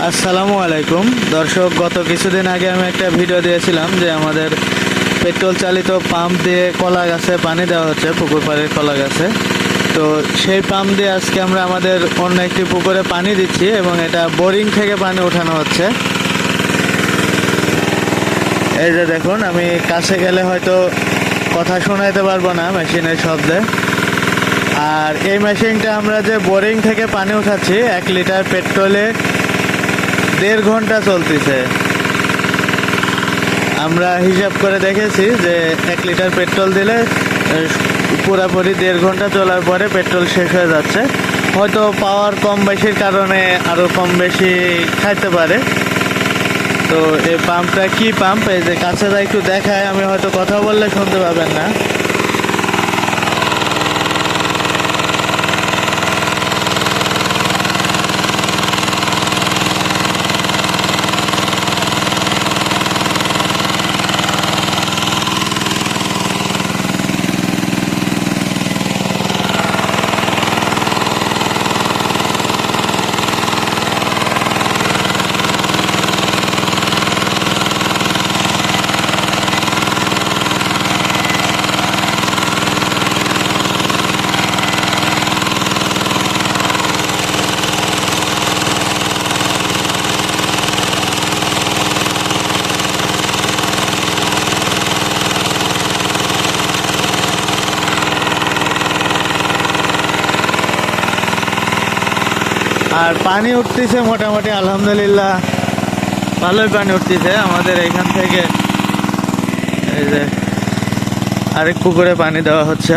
আসসালামু আলাইকুম দর্শক, গত কিছুদিন আগে আমি একটা ভিডিও দিয়েছিলাম যে আমাদের পেট্রোল চালিত পাম্প দিয়ে কলা গাছে পানি দেওয়া হচ্ছে, পুকুর পাড়ের কলা গাছে। তো সেই পাম্প দিয়ে আজকে আমরা আমাদের অন্য একটি পুকুরে পানি দিচ্ছি এবং এটা বোরিং থেকে পানি ওঠানো হচ্ছে। এই যে দেখুন, আমি কাছে গেলে হয়তো কথা শোনাইতে পারবো না মেশিনের শব্দে। আর এই মেশিনটা আমরা যে বোরিং থেকে পানি উঠাচ্ছি 1 লিটার পেট্রোলে 1.5 ঘন্টা চলতেছে। আমরা হিসাব করে দেখেছি যে 1 লিটার পেট্রোল দিলে পুরোপুরি 1.5 ঘন্টা চলার পরে পেট্রোল শেষ হয়ে যাচ্ছে। হয়তো পাওয়ার কম বেশির কারণে আরও কম বেশি খাইতে পারে। তো এই পাম্পটা কি পাম্প, এই যে কাছে যা একটু দেখায়, আমি হয়তো কথা বললে শুনতে পাবেন না। আর পানি উঠতেছে মোটামুটি, আলহামদুলিল্লাহ ভালোই পানি উঠতেছে আমাদের এখান থেকে। এই যে আরেক পুকুরে পানি দেওয়া হচ্ছে।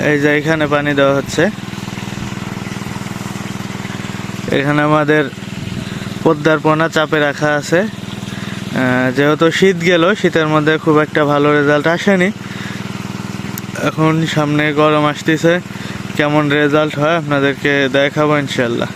এই যে এখানে পানি দেওয়া হচ্ছে। এখানে আমাদের পদ্মার পোনা চাপে রাখা আছে। যেহেতু শীত গেল, শীতের মধ্যে খুব একটা ভালো রেজাল্ট আসেনি। এখন সামনে গরম আসতেছে, কেমন রেজাল্ট হয় আপনাদেরকে দেখাবো ইনশাল্লাহ।